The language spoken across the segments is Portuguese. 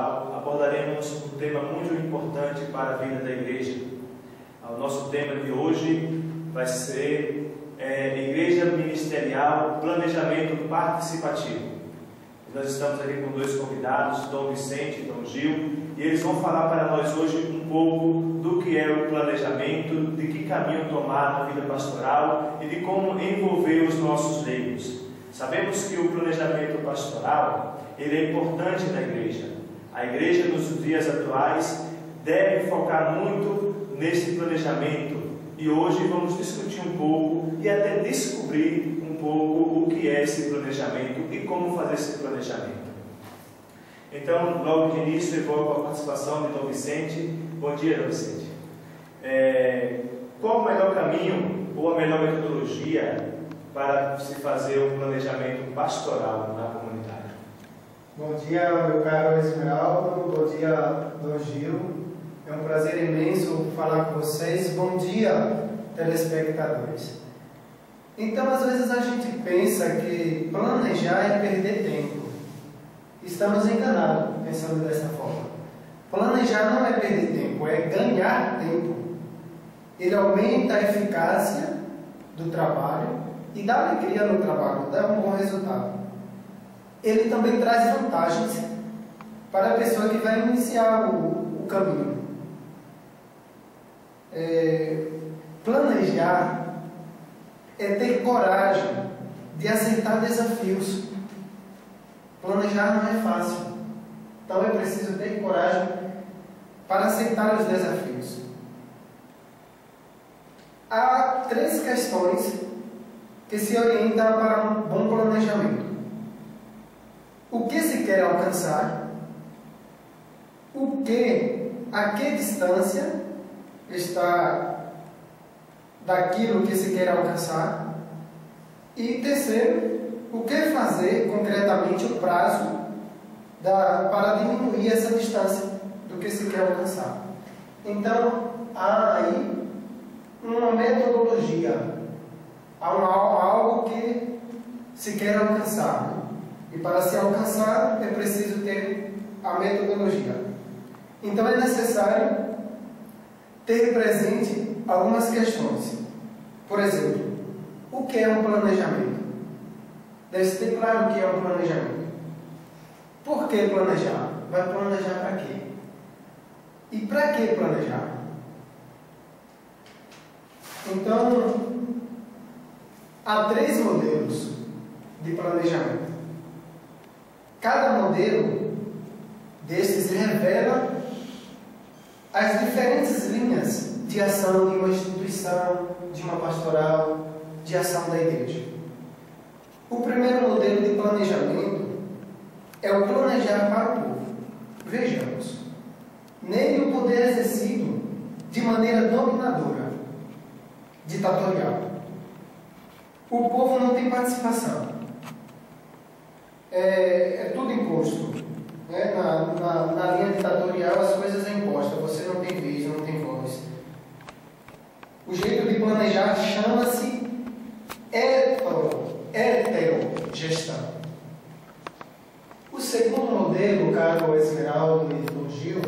pastoral, abordaremos um tema muito importante para a vida da igreja. O nosso tema de hoje vai ser Igreja Ministerial, Planejamento Participativo. Nós estamos aqui com dois convidados, Dom Vicente e Dom Gil, e eles vão falar para nós hoje um pouco do que é o planejamento, de que caminho tomar na vida pastoral e de como envolver os nossos leigos. Sabemos que o planejamento pastoral ele é importante na igreja. A igreja nos dias atuais deve focar muito nesse planejamento e hoje vamos discutir um pouco e até descobrir um pouco o que é esse planejamento e como fazer esse planejamento. Então, logo de início, eu vou com a participação de Dom Vicente. Bom dia, Dom Vicente. Qual o melhor caminho ou a melhor metodologia para se fazer um planejamento pastoral na comunidade? Bom dia, meu caro Esmeraldo. Bom dia, Dom Gil. É um prazer imenso falar com vocês. Bom dia, telespectadores. Então, às vezes a gente pensa que planejar é perder tempo. Estamos enganados pensando dessa forma. Planejar não é perder tempo, é ganhar tempo. Ele aumenta a eficácia do trabalho e dá alegria no trabalho, dá um bom resultado. Ele também traz vantagens para a pessoa que vai iniciar o caminho. Planejar é ter coragem de aceitar desafios. Planejar não é fácil, então é preciso ter coragem para aceitar os desafios. Há três questões que se orientam para um bom planejamento: o que se quer alcançar, a que distância está daquilo que se quer alcançar, e terceiro, o que fazer concretamente, o prazo para diminuir essa distância do que se quer alcançar. Então, há aí uma metodologia, há algo que se quer alcançar. E para se alcançar, é preciso ter a metodologia. Então, é necessário ter presente algumas questões. Por exemplo, o que é um planejamento? Deve ter claro o que é um planejamento. Por que planejar? Vai planejar para quê? E para que planejar? Então, há três modelos de planejamento. Cada modelo desses revela as diferentes linhas de ação de uma instituição, de uma pastoral, de ação da igreja. O primeiro modelo de planejamento é o planejar para o povo. Vejamos. Nele o poder é exercido de maneira dominadora, ditatorial. O povo não tem participação. É tudo imposto. Né? Na linha ditatorial as coisas é imposta. Você não tem vez, não tem voz. O jeito de planejar chama-se heterogestão. O segundo modelo, caro Esmeraldo e Dom Gil,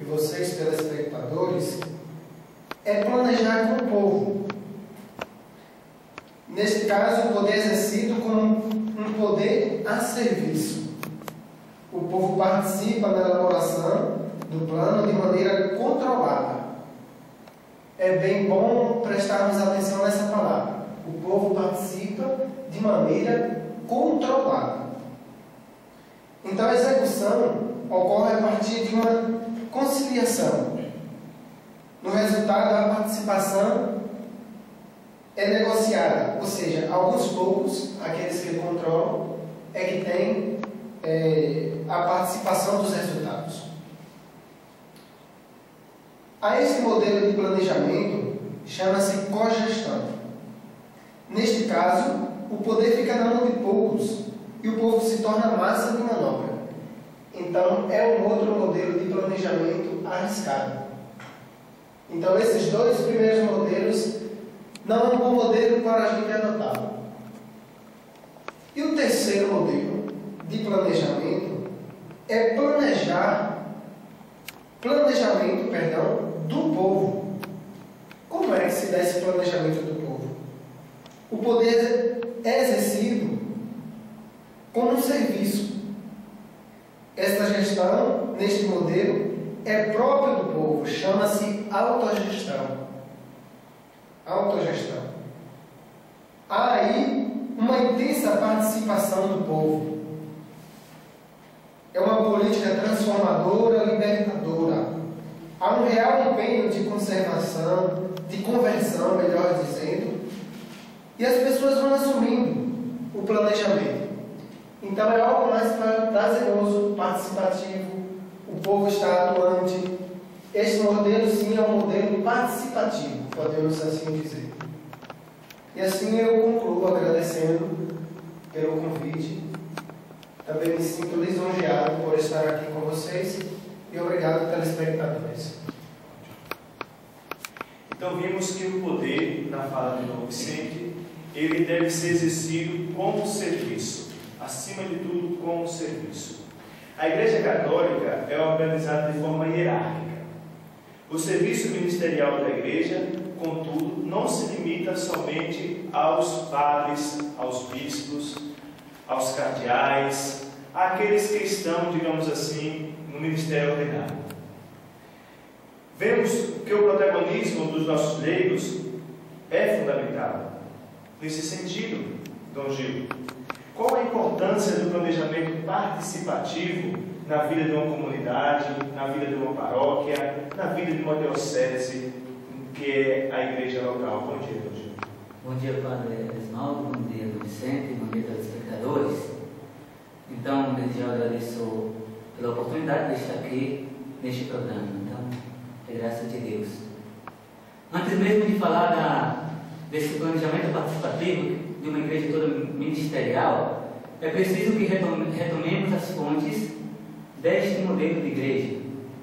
e vocês telespectadores, é planejar com o povo. Neste caso, o poder é exercido como um poder a serviço. O povo participa na elaboração do plano de maneira controlada. É bem bom prestarmos atenção nessa palavra. O povo participa de maneira controlada. Então a execução ocorre a partir de uma conciliação. No resultado, a participação é negociada, ou seja, alguns poucos, aqueles que controlam, é que têm a participação dos resultados. A esse modelo de planejamento chama-se cogestão. Neste caso, o poder fica na mão de poucos e o povo se torna massa de manobra. Então, é um outro modelo de planejamento arriscado. Então, esses dois primeiros modelos não é um bom modelo para a gente adotar. E o terceiro modelo de planejamento é planejar planejamento, do povo. Como é que se dá esse planejamento do povo? O poder é exercido como um serviço. Esta gestão, neste modelo, é própria do povo, chama-se autogestão. Autogestão. Há aí uma intensa participação do povo. É uma política transformadora, libertadora. Há um real empenho de conservação, de conversão, melhor dizendo, e as pessoas vão assumindo o planejamento. Então é algo mais prazeroso, participativo, o povo está atuante. Este modelo, sim, é um modelo participativo, podemos assim dizer. E assim eu concluo agradecendo pelo convite. Também me sinto lisonjeado por estar aqui com vocês e obrigado, telespectadores. Então vimos que o poder, na fala de Dom Vicente, ele deve ser exercido como serviço, acima de tudo como serviço. A Igreja Católica é organizada de forma hierárquica. O serviço ministerial da Igreja, contudo, não se limita somente aos padres, aos bispos, aos cardeais, àqueles que estão, digamos assim, no ministério ordinário. Vemos que o protagonismo dos nossos leigos é fundamental. Nesse sentido, Dom Gil, qual a importância do planejamento participativo na vida de uma comunidade, na vida de uma paróquia, na vida de uma diocese, que é a igreja local? Bom dia, Dom Gil. Bom dia, Padre Esmaldo, bom dia, Dom Vicente, bom dia, telespectadores. Então, desde já agradeço pela oportunidade de estar aqui neste programa. Então, é graça de Deus. Antes mesmo de falar desse planejamento participativo de uma igreja toda ministerial, é preciso que retomemos as fontes deste modelo de igreja.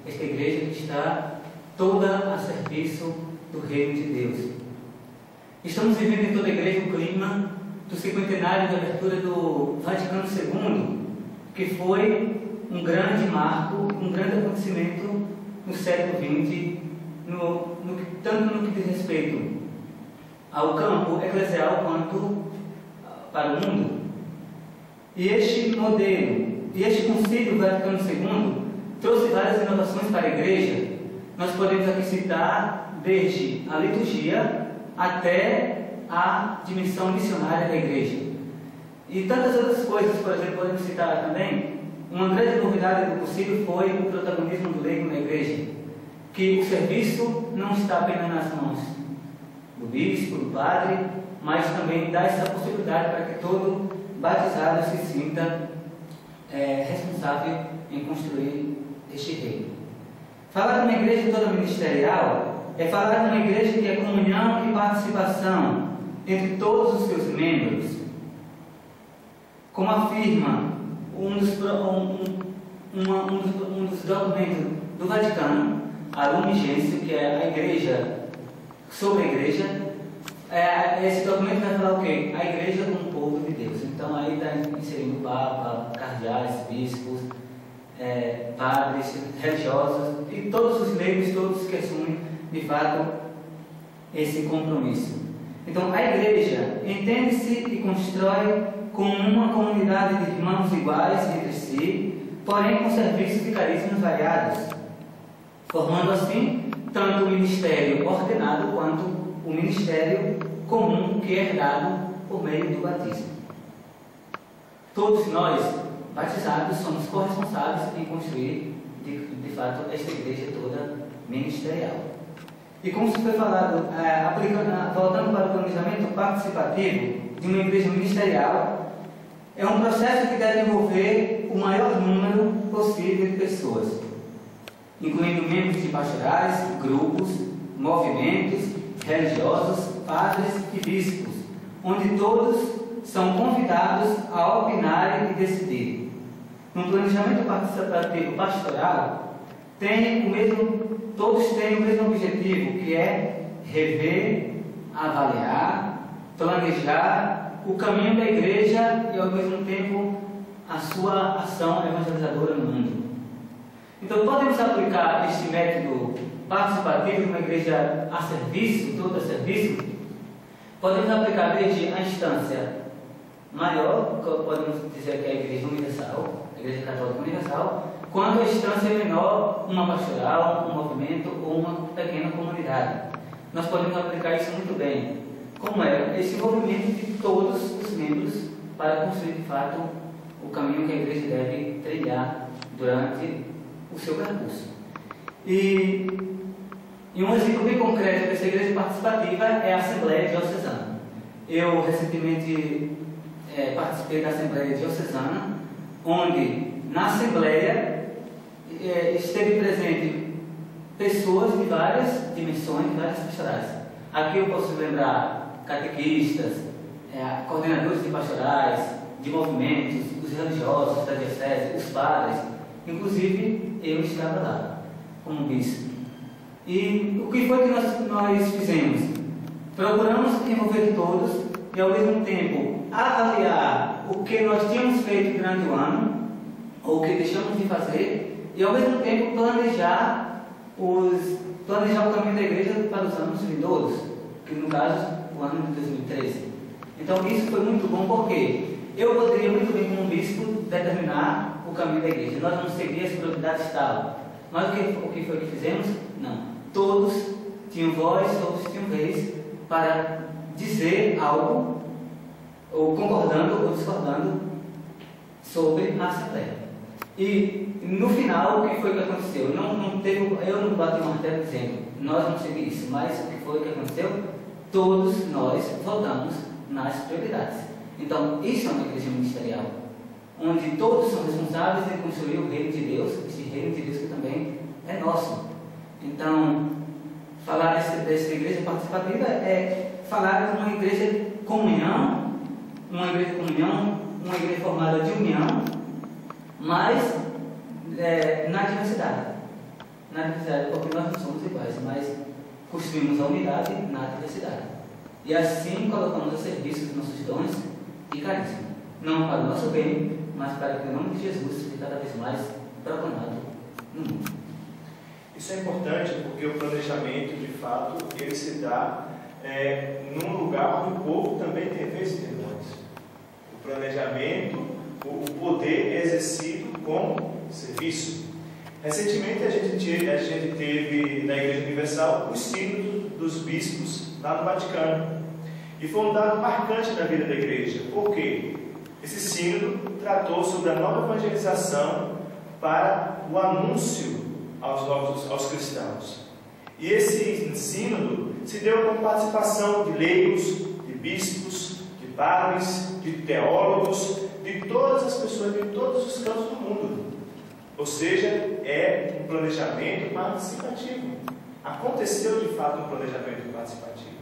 Esta igreja que está toda a serviço do Reino de Deus. Estamos vivendo em toda a igreja o clima do cinquentenário de abertura do Vaticano II, que foi um grande marco, um grande acontecimento no século XX, tanto no que diz respeito ao campo eclesial quanto para o mundo. E este modelo, e este Concílio Vaticano II trouxe várias inovações para a igreja. Nós podemos aqui citar desde a liturgia até a dimensão missionária da igreja. E tantas outras coisas, por exemplo, podemos citar também. Uma grande novidade do concílio foi o protagonismo do leigo na igreja, que o serviço não está apenas nas mãos do bispo, do padre, mas também dá essa possibilidade para que todo batizado se sinta responsável em construir este reino. Falar de uma igreja toda ministerial é falar de uma igreja que é comunhão e participação entre todos os seus membros. Como afirma um dos documentos do Vaticano, a Lumen Gentium, que é a igreja, sobre a igreja, esse documento vai falar o quê? A igreja como povo de Deus. Então aí está inserindo o Papa, cardeais, bispos, padres, religiosos e todos os leigos, todos que assumem de fato esse compromisso. Então a igreja entende-se e constrói como uma comunidade de irmãos iguais entre si, porém com serviços e carismas variados, formando assim tanto o ministério ordenado quanto o ministério comum que é herdado por meio do batismo. Todos nós, batizados, somos corresponsáveis em construir, de fato, esta igreja toda ministerial. E como se foi falado, voltando para o planejamento participativo de uma igreja ministerial, é um processo que deve envolver o maior número possível de pessoas, incluindo membros de pastorais, grupos, movimentos, religiosos, padres e bispos, onde todos são convidados a opinar e decidir. No planejamento participativo pastoral, todos têm o mesmo objetivo, que é rever, avaliar, planejar o caminho da igreja e, ao mesmo tempo, a sua ação evangelizadora no mundo. Então, Então, podemos aplicar este método participativo numa igreja a serviço, toda a serviço? Podemos aplicar desde a instância maior, podemos dizer que é a Igreja Universal, a Igreja Católica Universal, quanto a instância menor, uma pastoral, um movimento ou uma pequena comunidade. Nós podemos aplicar isso muito bem. Como é esse envolvimento de todos os membros para construir de fato o caminho que a igreja deve trilhar durante o seu percurso. E um exemplo bem concreto dessa igreja participativa é a Assembleia Diocesana. Eu recentemente participei da Assembleia Diocesana, onde na Assembleia esteve presente pessoas de várias dimensões, de várias pastorais. Aqui eu posso lembrar catequistas, coordenadores de pastorais, de movimentos, os religiosos da diocese, os padres, inclusive eu estava lá como bispo. E o que foi que nós fizemos? Procuramos envolver todos e ao mesmo tempo avaliar o que nós tínhamos feito durante o ano, ou o que deixamos de fazer, e ao mesmo tempo planejar o caminho da igreja para os anos vindouros, que no caso o ano de 2013. Então isso foi muito bom porque eu poderia muito bem como bispo determinar o caminho da igreja. Nós vamos seguir as prioridades tal. Mas o que foi que fizemos? Não. Todos tinham voz, todos tinham vez para dizer algo, ou concordando ou discordando sobre a Assembleia. E no final, o que foi que aconteceu? Eu não bati o martelo dizendo nós vamos seguir isso, mas o que foi que aconteceu? Todos nós votamos nas prioridades. Então, isso é uma igreja ministerial, onde todos são responsáveis em construir o reino de Deus, esse reino de Deus que também é nosso. Então, falar dessa igreja participativa é falar de uma igreja de comunhão, uma igreja formada de união, mas na diversidade. Na diversidade, porque nós não somos iguais, mas construímos a unidade na diversidade. E assim colocamos a serviço dos nossos dons e carisma, não para o nosso bem, mas para que o nome de Jesus seja cada vez mais proclamado no mundo. Isso é importante porque o planejamento, de fato, ele se dá num lugar onde o povo também tem vez e tem voz. O planejamento, o poder é exercido com serviço. Recentemente a gente teve na Igreja Universal o sínodo dos bispos lá no Vaticano. E foi um dado marcante na vida da igreja. Por quê? Esse sínodo tratou sobre a nova evangelização para o anúncio aos cristãos. E esse sínodo se deu com participação de leigos, de bispos, de padres, de teólogos, de todas as pessoas de todos os cantos do mundo. Ou seja, é um planejamento participativo. Aconteceu de fato um planejamento participativo.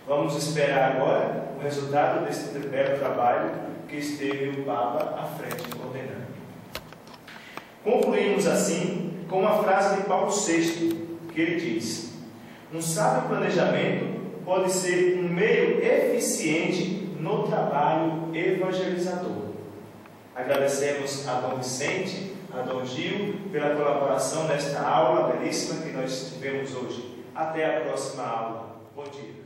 Vamos esperar agora o resultado desse belo trabalho que esteve o Papa à frente coordenando. Concluímos assim com uma frase de Paulo VI, que ele diz: um sábio planejamento pode ser um meio eficiente no trabalho evangelizador. Agradecemos a Dom Vicente, a Dom Gil, pela colaboração nesta aula belíssima que nós tivemos hoje. Até a próxima aula. Bom dia.